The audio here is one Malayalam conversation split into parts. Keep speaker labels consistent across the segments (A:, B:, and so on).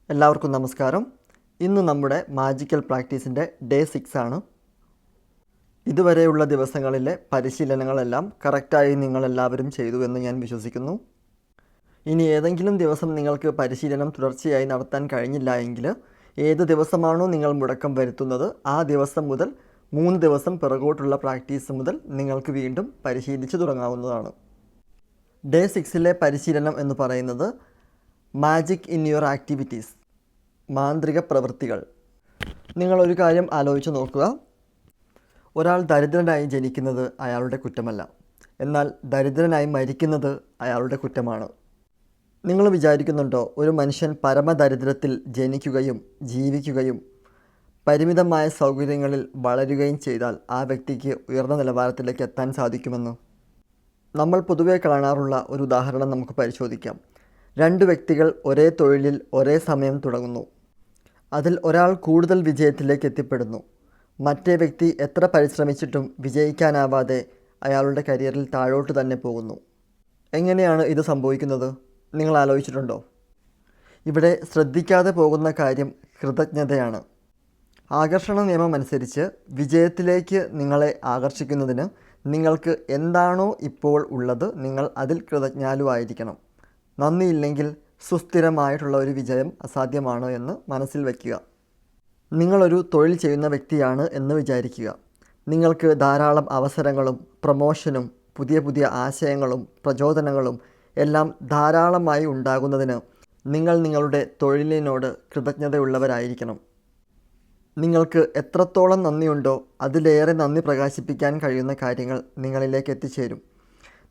A: എല്ലാവർക്കും നമസ്കാരം. ഇന്ന് നമ്മുടെ മാജിക്കൽ പ്രാക്ടീസിൻ്റെ ഡേ 6 ആണ്. ഇതുവരെയുള്ള ദിവസങ്ങളിലെ പരിശീലനങ്ങളെല്ലാം കറക്റ്റായി നിങ്ങളെല്ലാവരും ചെയ്തു എന്ന് ഞാൻ വിശ്വസിക്കുന്നു. ഇനി ഏതെങ്കിലും ദിവസം നിങ്ങൾക്ക് പരിശീലനം തുടർച്ചയായി നടത്താൻ കഴിഞ്ഞില്ല എങ്കിൽ ഏത് ദിവസമാണോ നിങ്ങൾ മുടക്കം വരുത്തുന്നത് ആ ദിവസം മുതൽ 3 ദിവസം പിറകോട്ടുള്ള പ്രാക്ടീസ് മുതൽ നിങ്ങൾക്ക് വീണ്ടും പരിശീലിച്ച് തുടങ്ങാവുന്നതാണ്. ഡേ 6ലെ പരിശീലനം എന്ന് പറയുന്നത് മാജിക് ഇൻ യുവർ ആക്ടിവിറ്റീസ്, മാന്ത്രിക പ്രവൃത്തികൾ. നിങ്ങളൊരു കാര്യം ആലോചിച്ച് നോക്കുക. ഒരാൾ ദരിദ്രനായി ജനിക്കുന്നത് അയാളുടെ കുറ്റമല്ല, എന്നാൽ ദരിദ്രനായി മരിക്കുന്നത് അയാളുടെ കുറ്റമാണ്. നിങ്ങൾ വിചാരിക്കുന്നുണ്ടോ ഒരു മനുഷ്യൻ പരമദരിദ്രത്തിൽ ജനിക്കുകയും ജീവിക്കുകയും പരിമിതമായ സൗകര്യങ്ങളിൽ വളരുകയും ചെയ്താൽ ആ വ്യക്തിക്ക് ഉയർന്ന നിലവാരത്തിലേക്ക് എത്താൻ സാധിക്കുമെന്ന്? നമ്മൾ പൊതുവെ കാണാറുള്ള ഒരു ഉദാഹരണം നമുക്ക് പരിശോധിക്കാം. 2 വ്യക്തികൾ ഒരേ തൊഴിലിൽ ഒരേ സമയം തുടങ്ങുന്നു. അതിൽ ഒരാൾ കൂടുതൽ വിജയത്തിലേക്ക് എത്തിപ്പെടുന്നു. മറ്റേ വ്യക്തി എത്ര പരിശ്രമിച്ചിട്ടും വിജയിക്കാനാവാതെ അയാളുടെ കരിയറിൽ താഴോട്ട് തന്നെ പോകുന്നു. എങ്ങനെയാണ് ഇത് സംഭവിക്കുന്നത്? നിങ്ങൾ ആലോചിച്ചിട്ടുണ്ടോ? ഇവിടെ ശ്രദ്ധിക്കാതെ പോകുന്ന കാര്യം കൃതജ്ഞതയാണ്. ആകർഷണ നിയമം അനുസരിച്ച് വിജയത്തിലേക്ക് നിങ്ങളെ ആകർഷിക്കുന്നതിന് നിങ്ങൾക്ക് എന്താണോ ഇപ്പോൾ ഉള്ളത് നിങ്ങൾ അതിൽ കൃതജ്ഞാലുവായിരിക്കണം. നന്ദിയില്ലെങ്കിൽ സുസ്ഥിരമായിട്ടുള്ള ഒരു വിജയം അസാധ്യമാണ് എന്ന് മനസ്സിൽ വയ്ക്കുക. നിങ്ങളൊരു തൊഴിൽ ചെയ്യുന്ന വ്യക്തിയാണ് എന്ന് വിചാരിക്കുക. നിങ്ങൾക്ക് ധാരാളം അവസരങ്ങളും പ്രമോഷനും പുതിയ പുതിയ ആശയങ്ങളും പ്രചോദനങ്ങളും എല്ലാം ധാരാളമായി ഉണ്ടാകുന്നതിന് നിങ്ങൾ നിങ്ങളുടെ തൊഴിലിനോട് കൃതജ്ഞതയുള്ളവരായിരിക്കണം. നിങ്ങൾക്ക് എത്രത്തോളം നന്ദിയുണ്ടോ അതിലേറെ നന്ദി പ്രകാശിപ്പിക്കാൻ കഴിയുന്ന കാര്യങ്ങൾ നിങ്ങളിലേക്ക് എത്തിച്ചേരും.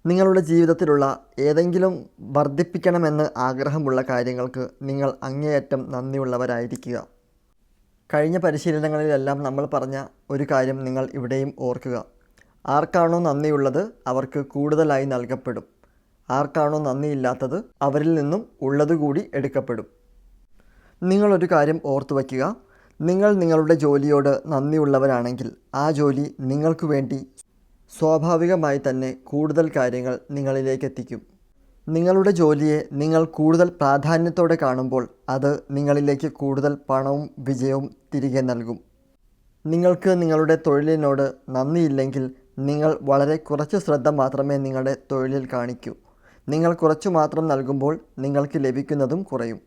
A: നിങ്ങളുടെ ജീവിതത്തിലുള്ള ഏതെങ്കിലും വർദ്ധിപ്പിക്കണമെന്ന് ആഗ്രഹമുള്ള കാര്യങ്ങൾക്ക് നിങ്ങൾ അങ്ങേയറ്റം നന്ദിയുള്ളവരായിരിക്കുക. കഴിഞ്ഞ പരിശീലനങ്ങളിലെല്ലാം നമ്മൾ പറഞ്ഞ ഒരു കാര്യം നിങ്ങൾ ഇവിടെയും ഓർക്കുക. ആർക്കാണോ നന്ദിയുള്ളത് അവർക്ക് കൂടുതലായി നൽകപ്പെടും. ആർക്കാണോ നന്ദിയില്ലാത്തത് അവരിൽ നിന്നും ഉള്ളതുകൂടി എടുക്കപ്പെടും. നിങ്ങളൊരു കാര്യം ഓർത്തു വയ്ക്കുക. നിങ്ങൾ നിങ്ങളുടെ ജോലിയോട് നന്ദിയുള്ളവരാണെങ്കിൽ ആ ജോലി നിങ്ങൾക്ക് വേണ്ടി സ്വാഭാവികമായി തന്നെ കൂടുതൽ കാര്യങ്ങൾ നിങ്ങളിലേക്ക് എത്തിക്കും. നിങ്ങളുടെ ജോലിയെ നിങ്ങൾ കൂടുതൽ പ്രാധാന്യത്തോടെ കാണുമ്പോൾ അത് നിങ്ങളിലേക്ക് കൂടുതൽ പണവും വിജയവും തിരികെ നൽകും. നിങ്ങൾക്ക് നിങ്ങളുടെ തൊഴിലിനോട് നന്ദിയില്ലെങ്കിൽ നിങ്ങൾ വളരെ കുറച്ച് ശ്രദ്ധ മാത്രമേ നിങ്ങളുടെ തൊഴിലിൽ കാണിക്കൂ. നിങ്ങൾ കുറച്ചു മാത്രം നൽകുമ്പോൾ നിങ്ങൾക്ക് ലഭിക്കുന്നതും കുറയും.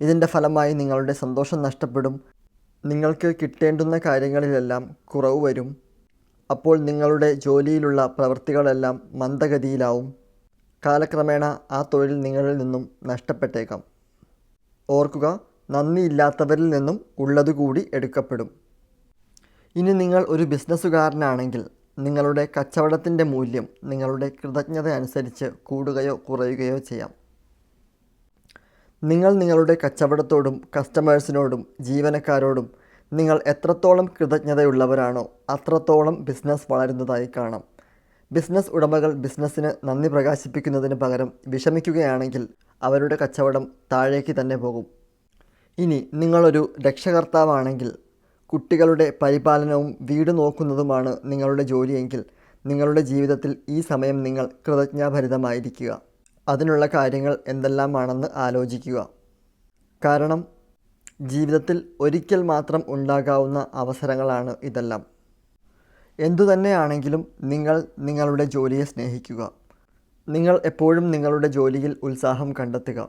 A: ഇതിൻ്റെ ഫലമായി നിങ്ങളുടെ സന്തോഷം നഷ്ടപ്പെടും. നിങ്ങൾക്ക് കിട്ടേണ്ടുന്ന കാര്യങ്ങളിലെല്ലാം കുറവ് വരും. അപ്പോൾ നിങ്ങളുടെ ജോലിയിലുള്ള പ്രവൃത്തികളെല്ലാം മന്ദഗതിയിലാവും. കാലക്രമേണ ആ തൊഴിൽ നിങ്ങളിൽ നിന്നും നഷ്ടപ്പെട്ടേക്കാം. ഓർക്കുക, നന്ദിയില്ലാത്തവരിൽ നിന്നും ഉള്ളതുകൂടി എടുക്കപ്പെടും. ഇനി നിങ്ങൾ ഒരു ബിസിനസ്സുകാരനാണെങ്കിൽ നിങ്ങളുടെ കച്ചവടത്തിൻ്റെ മൂല്യം നിങ്ങളുടെ കൃതജ്ഞത അനുസരിച്ച് കൂടുകയോ കുറയുകയോ ചെയ്യാം. നിങ്ങൾ നിങ്ങളുടെ കച്ചവടത്തോടും കസ്റ്റമേഴ്സിനോടും ജീവനക്കാരോടും നിങ്ങൾ എത്രത്തോളം കൃതജ്ഞതയുള്ളവരാണോ അത്രത്തോളം ബിസിനസ് വളരുന്നതായി കാണാം. ബിസിനസ് ഉടമകൾ ബിസിനസ്സിന് നന്ദി പ്രകാശിപ്പിക്കുന്നതിന് പകരം വിഷമിക്കുകയാണെങ്കിൽ അവരുടെ കച്ചവടം താഴേക്ക് തന്നെ പോകും. ഇനി നിങ്ങളൊരു രക്ഷകർത്താവാണെങ്കിൽ കുട്ടികളുടെ പരിപാലനവും വീട് നോക്കുന്നതുമാണ് നിങ്ങളുടെ ജോലിയെങ്കിൽ നിങ്ങളുടെ ജീവിതത്തിൽ ഈ സമയം നിങ്ങൾ കൃതജ്ഞാഭരിതമായിരിക്കുക. അതിനുള്ള കാര്യങ്ങൾ എന്തെല്ലാമാണെന്ന് ആലോചിക്കുക. കാരണം ജീവിതത്തിൽ ഒരിക്കൽ മാത്രം ഉണ്ടാകാവുന്ന അവസരങ്ങളാണ് ഇതെല്ലാം. എന്തുതന്നെയാണെങ്കിലും നിങ്ങൾ നിങ്ങളുടെ ജോലിയെ സ്നേഹിക്കുക. നിങ്ങൾ എപ്പോഴും നിങ്ങളുടെ ജോലിയിൽ ഉത്സാഹം കണ്ടെത്തുക.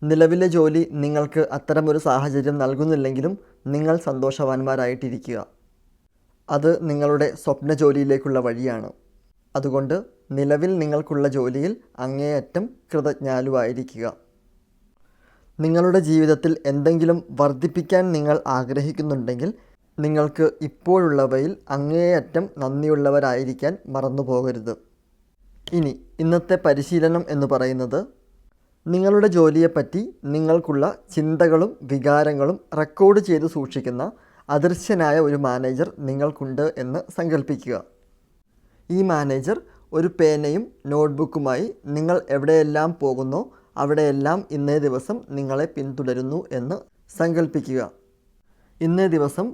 A: നിലവിലെ ജോലി നിങ്ങൾക്ക് അത്തരമൊരു സാഹചര്യം നൽകുന്നില്ലെങ്കിലും നിങ്ങൾ സന്തോഷവാന്മാരായിട്ടിരിക്കുക. അത് നിങ്ങളുടെ സ്വപ്ന ജോലിയിലേക്കുള്ള വഴിയാണ്. അതുകൊണ്ട് നിലവിൽ നിങ്ങൾക്കുള്ള ജോലിയിൽ അങ്ങേയറ്റം കൃതജ്ഞാലുവായിരിക്കുക. നിങ്ങളുടെ ജീവിതത്തിൽ എന്തെങ്കിലും വർദ്ധിപ്പിക്കാൻ നിങ്ങൾ ആഗ്രഹിക്കുന്നുണ്ടെങ്കിൽ നിങ്ങൾക്ക് ഇപ്പോഴുള്ളവയിൽ അങ്ങേയറ്റം നന്ദിയുള്ളവരായിരിക്കാൻ മറന്നു പോകരുത്. ഇനി ഇന്നത്തെ പരിശീലനം എന്ന് പറയുന്നത് നിങ്ങളുടെ ജോലിയെപ്പറ്റി നിങ്ങൾക്കുള്ള ചിന്തകളും വികാരങ്ങളും റെക്കോർഡ് ചെയ്ത് സൂക്ഷിക്കുന്ന അദൃശ്യനായ ഒരു മാനേജർ നിങ്ങൾക്കുണ്ട് എന്ന് സങ്കല്പിക്കുക. ഈ മാനേജർ ഒരു പേനയും നോട്ട്ബുക്കുമായി നിങ്ങൾ എവിടെയെല്ലാം പോകുന്നോ അവിടെയെല്ലാം ഇന്നേ ദിവസം നിങ്ങളെ പിന്തുടരുന്നു എന്ന് സങ്കല്പിക്കുക. ഇന്നേ ദിവസം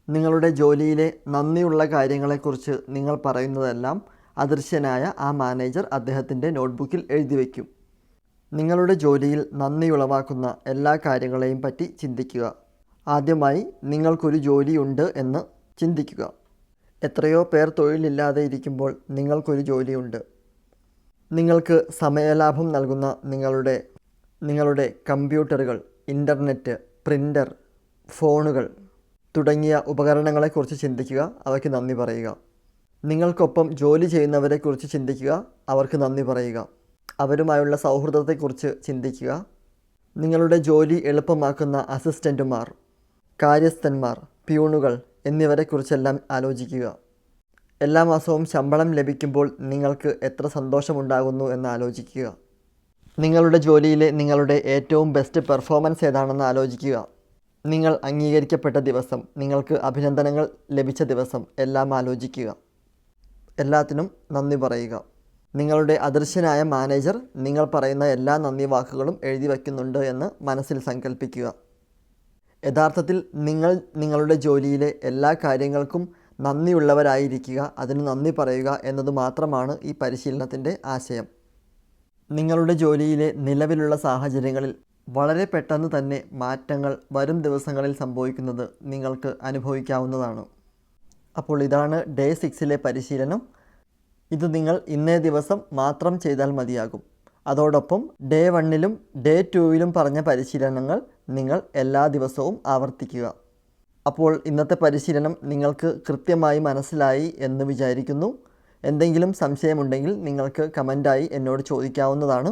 A: നിങ്ങളുടെ ജോലിയിലെ നന്ദിയുള്ള കാര്യങ്ങളെക്കുറിച്ച് നിങ്ങൾ പറയുന്നതെല്ലാം അദൃശ്യനായ ആ മാനേജർ അദ്ദേഹത്തിൻ്റെ നോട്ട്ബുക്കിൽ എഴുതി വയ്ക്കും. നിങ്ങളുടെ ജോലിയിൽ നന്ദി ഉളവാക്കുന്ന എല്ലാ കാര്യങ്ങളെയും പറ്റി ചിന്തിക്കുക. ആദ്യമായി നിങ്ങൾക്കൊരു ജോലിയുണ്ട് എന്ന് ചിന്തിക്കുക. എത്രയോ പേർ തൊഴിലില്ലാതെ ഇരിക്കുമ്പോൾ നിങ്ങൾക്കൊരു ജോലിയുണ്ട്. നിങ്ങൾക്ക് സമയലാഭം നൽകുന്ന നിങ്ങളുടെ കമ്പ്യൂട്ടറുകൾ, ഇൻ്റർനെറ്റ്, പ്രിൻ്റർ, ഫോണുകൾ തുടങ്ങിയ ഉപകരണങ്ങളെക്കുറിച്ച് ചിന്തിക്കുക. അവയ്ക്ക് നന്ദി പറയുക. നിങ്ങൾക്കൊപ്പം ജോലി ചെയ്യുന്നവരെക്കുറിച്ച് ചിന്തിക്കുക. അവർക്ക് നന്ദി പറയുക. അവരുമായുള്ള സൗഹൃദത്തെക്കുറിച്ച് ചിന്തിക്കുക. നിങ്ങളുടെ ജോലി എളുപ്പമാക്കുന്ന അസിസ്റ്റൻറ്റുമാർ, കാര്യസ്ഥന്മാർ, പ്യൂണുകൾ എന്നിവരെക്കുറിച്ചെല്ലാം ആലോചിക്കുക. എല്ലാ മാസവും ശമ്പളം ലഭിക്കുമ്പോൾ നിങ്ങൾക്ക് എത്ര സന്തോഷമുണ്ടാകുന്നു എന്ന് ആലോചിക്കുക. നിങ്ങളുടെ ജോലിയിലെ നിങ്ങളുടെ ഏറ്റവും ബെസ്റ്റ് പെർഫോമൻസ് ഏതാണെന്ന് ആലോചിക്കുക. നിങ്ങൾ അംഗീകരിക്കപ്പെട്ട ദിവസം, നിങ്ങൾക്ക് അഭിനന്ദനങ്ങൾ ലഭിച്ച ദിവസം എല്ലാം ആലോചിക്കുക. എല്ലാത്തിനും നന്ദി പറയുക. നിങ്ങളുടെ അദൃശ്യനായ മാനേജർ നിങ്ങൾ പറയുന്ന എല്ലാ നന്ദി വാക്കുകളും എഴുതി വയ്ക്കുന്നുണ്ട് എന്ന് മനസ്സിൽ സങ്കല്പിക്കുക. യഥാർത്ഥത്തിൽ നിങ്ങൾ നിങ്ങളുടെ ജോലിയിലെ എല്ലാ കാര്യങ്ങൾക്കും നന്ദിയുള്ളവരായിരിക്കുക, അതിന് നന്ദി പറയുക എന്നത് മാത്രമാണ് ഈ പരിശീലനത്തിൻ്റെ ആശയം. നിങ്ങളുടെ ജോലിയിലെ നിലവിലുള്ള സാഹചര്യങ്ങളിൽ വളരെ പെട്ടെന്ന് തന്നെ മാറ്റങ്ങൾ വരും ദിവസങ്ങളിൽ സംഭവിക്കുന്നത് നിങ്ങൾക്ക് അനുഭവിക്കാവുന്നതാണ്. അപ്പോൾ ഇതാണ് ഡേ 6 പരിശീലനം. ഇത് നിങ്ങൾ ഇന്നേ ദിവസം മാത്രം ചെയ്താൽ മതിയാകും. അതോടൊപ്പം ഡേ 1 ഡേ 2 പറഞ്ഞ പരിശീലനങ്ങൾ നിങ്ങൾ എല്ലാ ദിവസവും ആവർത്തിക്കുക. അപ്പോൾ ഇന്നത്തെ പരിശീലനം നിങ്ങൾക്ക് കൃത്യമായി മനസ്സിലായി എന്ന് വിചാരിക്കുന്നു. എന്തെങ്കിലും സംശയമുണ്ടെങ്കിൽ നിങ്ങൾക്ക് കമൻറ്റായി എന്നോട് ചോദിക്കാവുന്നതാണ്.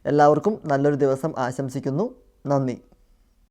A: എല്ലാവർക്കും നല്ലൊരു ദിവസം ആശംസിക്കുന്നു. നന്ദി.